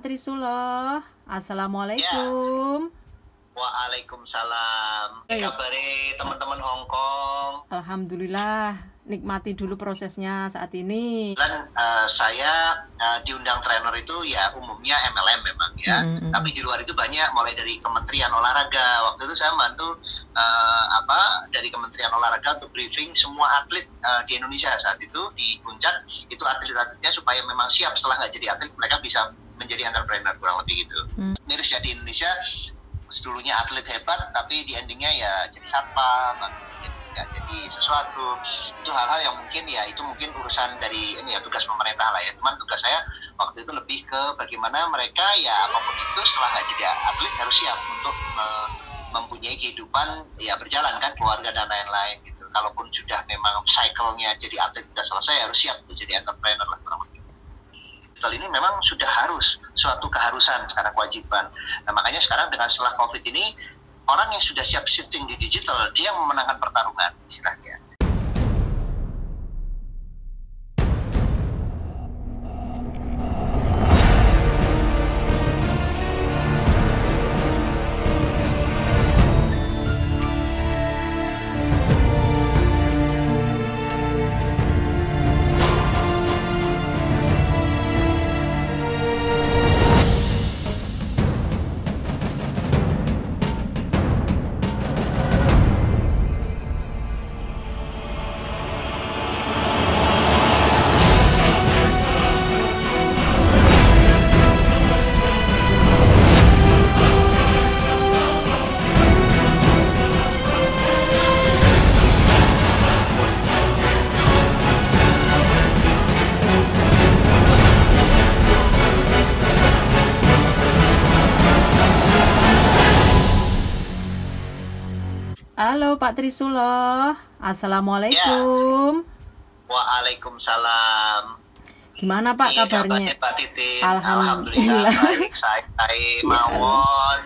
Pak Trisuloh. Ya, Assalamualaikum. waalaikumsalam. Eh, Kabare teman-teman Hong Kong. Alhamdulillah, nikmati dulu prosesnya saat ini. Dan saya diundang trainer itu ya umumnya MLM memang ya. Tapi di luar itu banyak, mulai dari Kementerian Olahraga. Waktu itu saya bantu dari Kementerian Olahraga untuk briefing semua atlet di Indonesia saat itu di Puncak. Itu atlet-atletnya supaya memang siap setelah nggak jadi atlet mereka bisa menjadi entrepreneur, kurang lebih gitu. Miris ya, di Indonesia dulunya atlet hebat tapi di endingnya ya jadi satpam, nggak jadi sesuatu. Itu hal-hal yang mungkin ya itu mungkin urusan dari ini ya, tugas pemerintah lah ya. Cuman tugas saya waktu itu lebih ke bagaimana mereka ya apapun itu setelah nggak jadi atlet harus siap untuk mempunyai kehidupan ya, berjalan kan, keluarga dan lain-lain gitu. Kalaupun sudah memang cycle-nya jadi atlet sudah selesai, harus siap untuk jadi entrepreneur lah kurang lebih. Digital ini memang sudah harus suatu keharusan, sekarang kewajiban. Nah makanya sekarang dengan setelah COVID ini, orang yang sudah siap shifting di digital, dia memenangkan pertarungan istilahnya. Halo Pak Trisuloh. Ya, Assalamualaikum. waalaikumsalam. Gimana Pak Iya, kabarnya kabarnya? Pak Titin. Alhamdulillah Alhamdulillah. baik, saya Ya, mawon.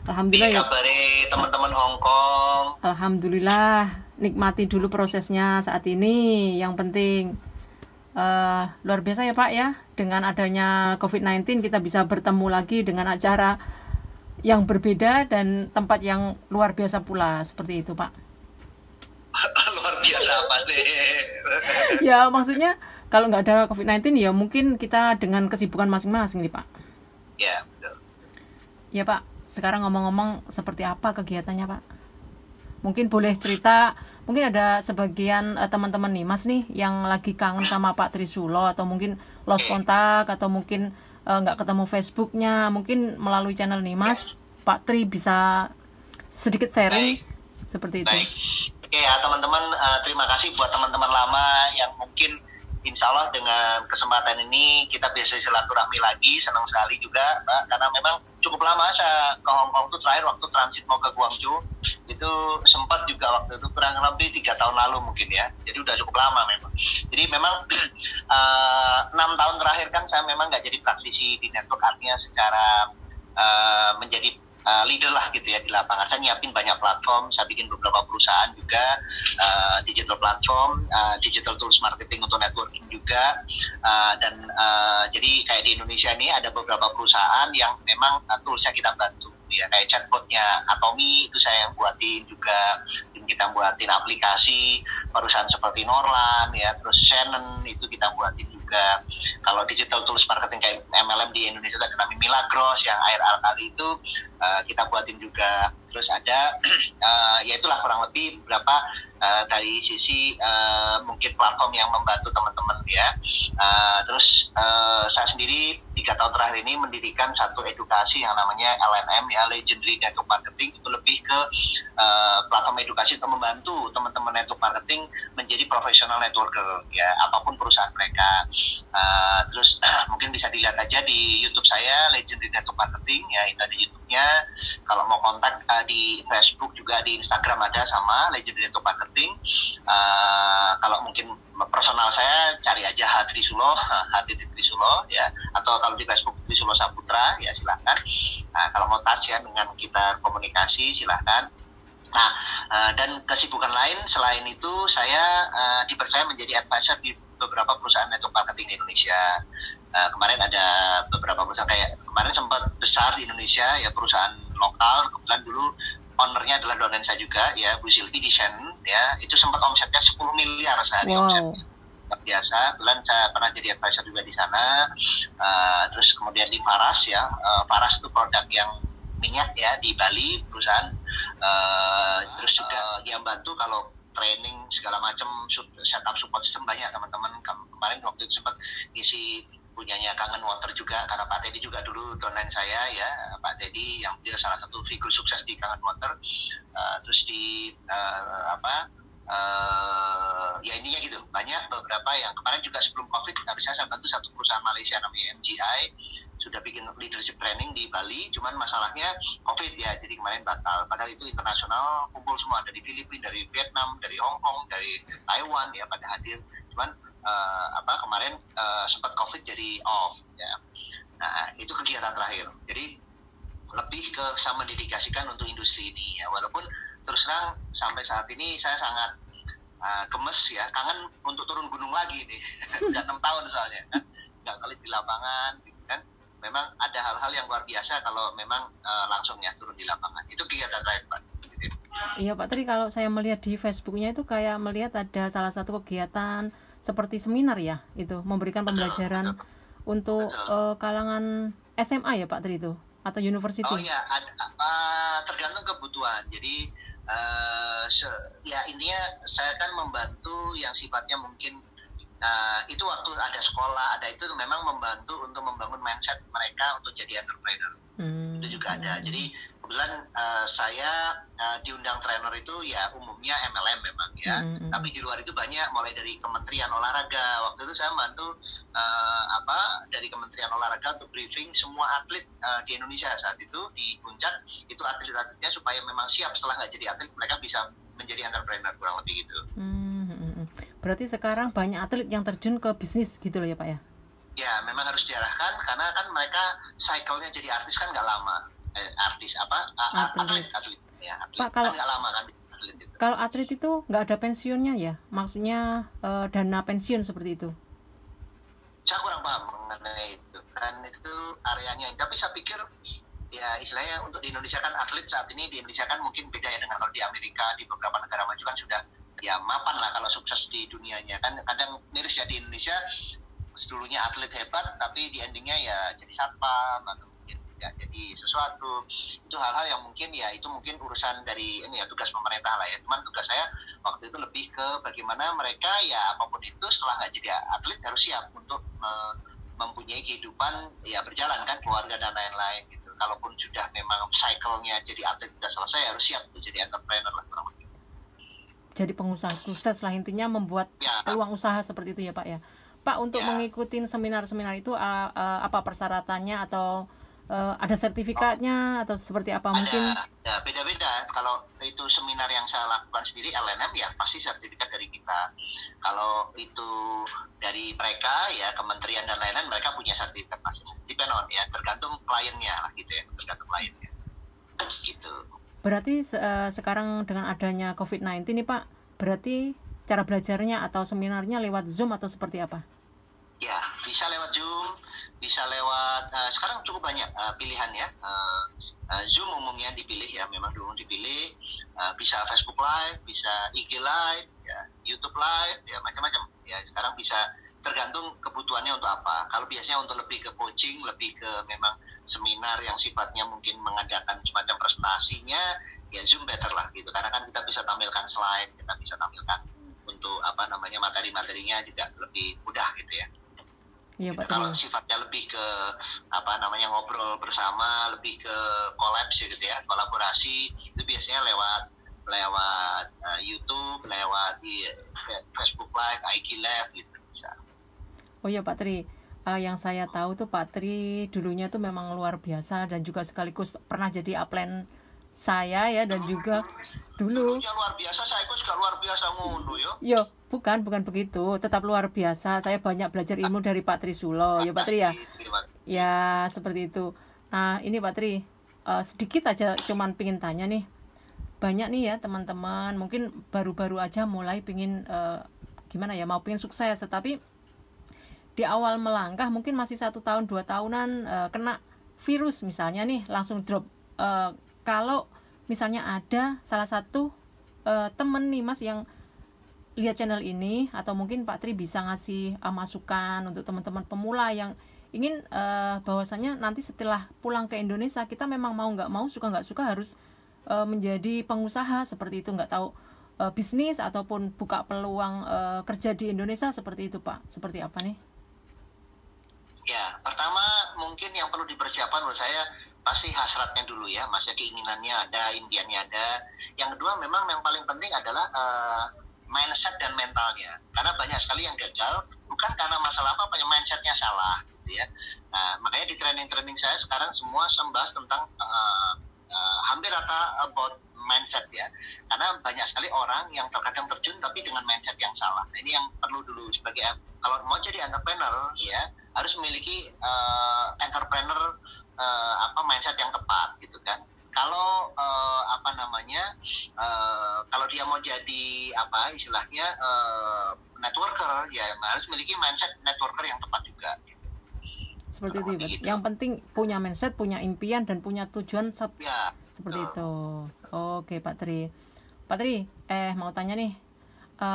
Alhamdulillah Iya, ya. kabare teman-teman Hong Kong. Alhamdulillah, nikmati dulu prosesnya saat ini. Yang penting luar biasa ya Pak ya. Dengan adanya COVID-19 kita bisa bertemu lagi dengan acara yang berbeda dan tempat yang luar biasa pula, seperti itu Pak. Luar biasa apa sih? Ya maksudnya kalau nggak ada COVID-19 ya mungkin kita dengan kesibukan masing-masing nih Pak. Ya, betul. Ya Pak, sekarang ngomong-ngomong seperti apa kegiatannya Pak? Mungkin boleh cerita, mungkin ada sebagian teman-teman nih Mas nih yang lagi kangen sama Pak Trisuloh atau mungkin lost Oke. kontak atau mungkin nggak ketemu Facebooknya, mungkin melalui channel nih Mas, Pak Tri bisa sedikit sharing Baik. seperti itu. Baik, oke ya teman-teman, terima kasih buat teman-teman lama yang mungkin insya Allah dengan kesempatan ini kita bisa silaturahmi lagi. Senang sekali juga Mbak, karena memang cukup lama saya ke Hong Kong tuh, terakhir waktu transit mau ke Guangzhou itu sempat juga waktu itu kurang lebih 3 tahun lalu mungkin ya, jadi udah cukup lama memang. Jadi memang 6 tahun terakhir kan saya memang nggak jadi praktisi di network, artinya secara menjadi leader lah gitu ya di lapangan. Saya nyiapin banyak platform, saya bikin beberapa perusahaan juga, digital platform, digital tools marketing untuk networking juga, dan jadi kayak di Indonesia ini ada beberapa perusahaan yang memang toolsnya kita bantu ya, kayak chatbotnya Atomi itu saya yang buatin juga, dan kita buatin aplikasi perusahaan seperti Norland ya, terus Shannon itu kita buatin juga. Kalau digital tools marketing kayak MLM di Indonesia itu ada namanya Milagros yang air kali itu kita buatin juga. Terus ada ya itulah kurang lebih beberapa dari sisi mungkin platform yang membantu teman-teman ya. Terus saya sendiri 3 tahun terakhir ini mendirikan satu edukasi yang namanya LNM ya, Legendary Network Marketing. Itu lebih ke platform edukasi untuk membantu teman-teman network marketing menjadi profesional networker ya, apapun perusahaan mereka. Terus mungkin bisa dilihat aja di YouTube saya, Legendary Network Marketing ya, itu ada YouTube-nya. Kalau mau kontak di Facebook juga, di Instagram ada sama Legendary Network Marketing. Kalau mungkin personal saya cari aja H Trisuloh, Trisuloh ya, atau kalau di Facebook Trisuloh Saputra ya silakan. Kalau mau touch ya dengan kita komunikasi silakan. Nah, dan kesibukan lain selain itu saya dipercaya menjadi advisor di beberapa perusahaan network marketing di Indonesia. kemarin ada beberapa perusahaan kayak kemarin sempat besar di Indonesia ya, perusahaan lokal, kebetulan dulu ownernya adalah donen saya juga ya, Bu Silvi di Shen ya, itu sempat omsetnya 10 miliar sehari omsetnya. Biasa, kebetulan saya pernah jadi advisor juga di sana. Terus kemudian di Faras ya, Faras itu produk yang minyak ya di Bali perusahaan. Terus juga yang bantu kalau training segala macam, setup support system banyak teman-teman. Kemarin waktu itu sempat ngisi punyanya Kangen Water juga, karena Pak Teddy juga dulu donain saya ya, Pak Teddy yang dia salah satu figur sukses di Kangen Water. Terus di ya intinya gitu, banyak beberapa yang kemarin juga sebelum COVID harusnya saya bantu satu perusahaan Malaysia namanya MGI, sudah bikin leadership training di Bali, cuman masalahnya COVID ya, jadi kemarin batal. Padahal itu internasional, kumpul semua dari Filipina, dari Vietnam, dari Hong Kong, dari Taiwan ya pada hadir. Cuman kemarin sempat COVID jadi off ya. Nah itu kegiatan terakhir. Jadi lebih ke sama dedikasikan untuk industri ini ya, walaupun terus terang sampai saat ini saya sangat gemes ya, kangen untuk turun gunung lagi nih. Udah 6 tahun soalnya kan nggak kali di lapangan gitu kan. Memang ada hal-hal yang luar biasa kalau memang langsung ya turun di lapangan. Itu kegiatan terakhir Pak. Iya Pak Tri, kalau saya melihat di Facebooknya itu kayak melihat ada salah satu kegiatan seperti seminar ya, itu memberikan pembelajaran untuk kalangan SMA ya Pak Tri itu, atau university? Oh iya, tergantung kebutuhan. Jadi ya intinya saya kan membantu yang sifatnya mungkin itu waktu ada sekolah, ada itu memang membantu untuk membangun mindset mereka untuk jadi entrepreneur. Itu juga ada. Jadi kebetulan saya diundang trainer itu ya umumnya MLM memang ya. Tapi di luar itu banyak, mulai dari Kementerian Olahraga. Waktu itu saya membantu dari Kementerian Olahraga untuk briefing semua atlet di Indonesia saat itu di Puncak, itu atlet-atletnya supaya memang siap setelah nggak jadi atlet mereka bisa menjadi entrepreneur, kurang lebih gitu. Berarti sekarang banyak atlet yang terjun ke bisnis gitu loh ya Pak ya? Ya memang harus diarahkan, karena kan mereka cycle-nya jadi artis kan nggak lama. Atlet ya, atlet Pak, kalau kan nggak lama kan atlet itu. Kalau atlet itu nggak ada pensiunnya ya? Maksudnya dana pensiun seperti itu? Saya kurang paham mengenai itu, kan itu areanya. Tapi saya pikir ya istilahnya untuk di Indonesia kan atlet saat ini di Indonesia kan mungkin beda ya dengan kalau di Amerika, di beberapa negara maju kan sudah ya mapan lah kalau sukses di dunianya. Kan kadang miris ya di Indonesia, dulunya atlet hebat tapi di endingnya ya jadi satpam atau mungkin tidak jadi sesuatu. Itu hal-hal yang mungkin ya itu mungkin urusan dari ini ya, tugas pemerintah lah ya. Cuman tugas saya waktu itu lebih ke bagaimana mereka ya apapun itu setelah nggak jadi atlet harus siap untuk mempunyai kehidupan ya berjalan kan, keluarga dan lain-lain gitu. Kalaupun sudah memang cycle-nya jadi atlet sudah selesai, harus siap untuk jadi entrepreneur lah. Jadi pengusaha sukses lah intinya, membuat peluang usaha seperti itu ya Pak ya. Pak, untuk mengikuti seminar-seminar itu apa persyaratannya, atau ada sertifikatnya atau seperti apa? Mungkin ya beda-beda. Kalau itu seminar yang saya lakukan sendiri LNM ya pasti sertifikat dari kita. Kalau itu dari mereka ya kementerian dan lain-lain, mereka punya sertifikat masing. Depend on ya, tergantung kliennya lah gitu ya, tergantung kliennya gitu. Berarti sekarang dengan adanya COVID-19 nih Pak, berarti cara belajarnya atau seminarnya lewat Zoom atau seperti apa? Ya, bisa lewat Zoom, bisa lewat, sekarang cukup banyak pilihan ya. Zoom umumnya dipilih ya, memang dulu dipilih. Bisa Facebook Live, bisa IG Live, ya, YouTube Live, ya macam-macam. Ya sekarang bisa, tergantung kebutuhannya untuk apa. Kalau biasanya untuk lebih ke coaching, lebih ke memang seminar yang sifatnya mungkin mengadakan semacam presentasinya, ya Zoom better lah gitu. Karena kan kita bisa tampilkan slide, kita bisa tampilkan untuk materi-materinya juga lebih mudah gitu ya. Iya, gitu. Kalau sifatnya lebih ke ngobrol bersama, lebih ke kolaps gitu ya, kolaborasi, itu biasanya lewat YouTube, lewat di Facebook Live, IG Live gitu bisa. Oh ya Pak Tri, yang saya tahu tuh Pak Tri dulunya tuh memang luar biasa dan juga sekaligus pernah jadi upline saya ya, dan juga dulu luar biasa, saya juga luar biasa ngono yo. Yo, bukan begitu, tetap luar biasa. Saya banyak belajar ilmu dari Pak Tri Sulo, ya Pak Tri ya. Ya seperti itu. Nah ini Pak Tri, sedikit aja cuman pingin tanya nih. Banyak nih ya teman-teman, mungkin baru-baru aja mulai pingin gimana ya, mau pingin sukses, tetapi di awal melangkah mungkin masih 1 tahun 2 tahunan kena virus misalnya nih langsung drop. Kalau misalnya ada salah satu temen nih Mas yang lihat channel ini, atau mungkin Pak Tri bisa ngasih masukan untuk teman-teman pemula yang ingin bahwasanya nanti setelah pulang ke Indonesia kita memang mau nggak mau, suka nggak suka harus menjadi pengusaha seperti itu, nggak tahu bisnis ataupun buka peluang kerja di Indonesia seperti itu Pak, seperti apa nih? Ya, pertama mungkin yang perlu dipersiapkan menurut saya pasti hasratnya dulu ya, maksudnya keinginannya ada, impiannya ada. Yang kedua memang yang paling penting adalah mindset dan mentalnya, karena banyak sekali yang gagal bukan karena masalah apa, mindsetnya salah gitu ya. Nah makanya di training saya sekarang semua membahas tentang hampir rata about mindset ya, karena banyak sekali orang yang terkadang terjun tapi dengan mindset yang salah. Nah, ini yang perlu dulu sebagai, kalau mau jadi entrepreneur ya harus memiliki entrepreneur mindset yang tepat gitu kan. Kalau kalau dia mau jadi istilahnya networker ya harus memiliki mindset networker yang tepat juga gitu. Seperti itu gitu. Yang penting punya mindset, punya impian dan punya tujuan ya, seperti itu. Oke Pak Tri. Pak Tri, mau tanya nih,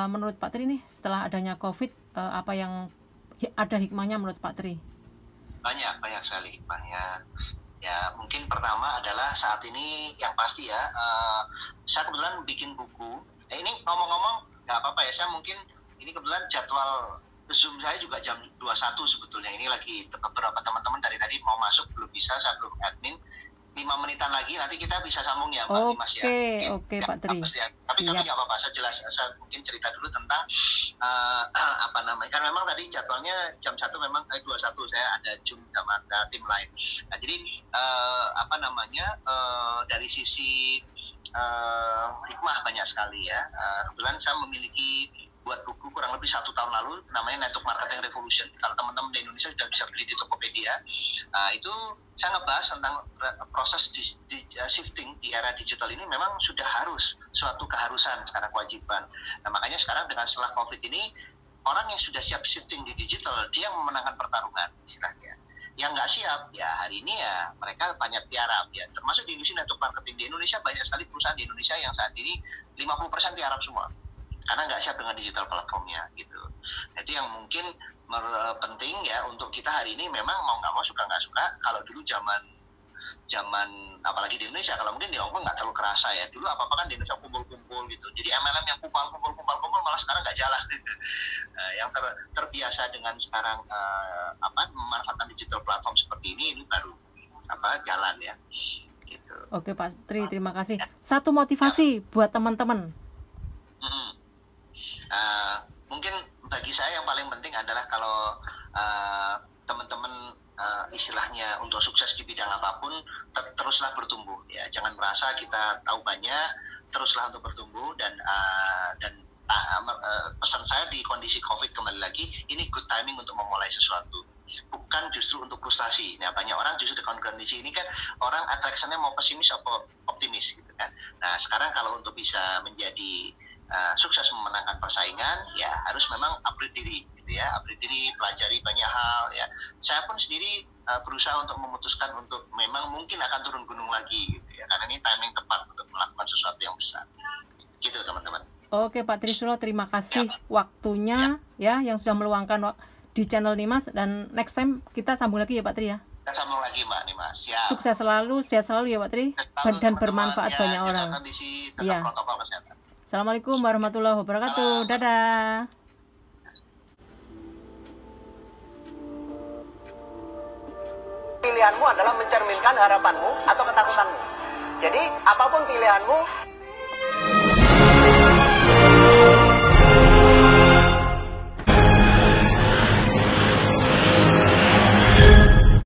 menurut Pak Tri nih setelah adanya COVID, apa yang ada hikmahnya menurut Pak Tri? Banyak sekali hikmahnya. Ya mungkin pertama adalah saat ini yang pasti ya, saya kebetulan bikin buku. Ini ngomong-ngomong nggak apa-apa ya, saya mungkin ini kebetulan jadwal Zoom saya juga jam 21 sebetulnya. Ini lagi beberapa teman-teman dari tadi mau masuk belum bisa, saya belum admin. 5 menitan lagi nanti kita bisa sambung ya Pak Dimas ya. Oke Pak Tri. Tapi nggak apa-apa, saya mungkin cerita dulu tentang karena memang tadi jadwalnya jam 1 memang 21 saya ada Zoom sama tim lain. Nah jadi dari sisi hikmah banyak sekali ya. Kebetulan saya memiliki buat buku kurang lebih 1 tahun lalu namanya Network Marketing Revolution. Kalau teman-teman di Indonesia sudah bisa beli di Tokopedia. Itu saya ngebahas tentang proses shifting di era digital ini memang sudah harus suatu keharusan, sekarang kewajiban. Nah makanya sekarang dengan setelah COVID ini orang yang sudah siap shifting di digital dia memenangkan pertarungan istilahnya. Yang nggak siap ya hari ini ya mereka banyak tiarap ya, termasuk di industri network marketing di Indonesia banyak sekali perusahaan di Indonesia yang saat ini 50% tiarap semua karena nggak siap dengan digital platformnya gitu. Itu yang mungkin penting ya untuk kita hari ini, memang mau nggak mau, suka nggak suka. Kalau dulu zaman apalagi di Indonesia, kalau mungkin di Hongkong nggak terlalu kerasa ya, dulu apa-apa kan di Indonesia kumpul-kumpul gitu, jadi MLM yang kumpul malah sekarang nggak jalan. Yang terbiasa dengan sekarang memanfaatkan digital platform seperti ini baru jalan ya gitu. Oke Pak Tri, terima kasih. Satu motivasi buat teman-teman. Mungkin bagi saya yang paling penting adalah kalau teman-teman istilahnya untuk sukses di bidang apapun teruslah bertumbuh ya, jangan merasa kita tahu banyak, teruslah untuk bertumbuh dan pesan saya di kondisi COVID kembali lagi, ini good timing untuk memulai sesuatu, bukan justru untuk frustasi. Nah banyak orang justru di kondisi ini kan orang attraction-nya mau pesimis atau optimis gitu kan. Nah sekarang kalau untuk bisa menjadi sukses memenangkan persaingan ya harus memang upgrade diri gitu ya, upgrade diri, pelajari banyak hal ya. Saya pun sendiri berusaha untuk memutuskan untuk memang mungkin akan turun gunung lagi gitu ya, karena ini timing tepat untuk melakukan sesuatu yang besar gitu teman-teman. Oke Pak Trisulo, terima kasih waktunya ya yang sudah meluangkan di channel Nimas, dan next time kita sambung lagi ya Pak Tri ya. Kita sambung lagi Mbak Nimas. Siap. Sukses selalu, sehat selalu ya Pak Tri, dan bermanfaat ya, banyak orang. Kondisi, tetap protokol kesehatan. Assalamualaikum warahmatullahi wabarakatuh. Dadah. Pilihanmu adalah mencerminkan harapanmu atau ketakutanmu. Jadi apapun pilihanmu,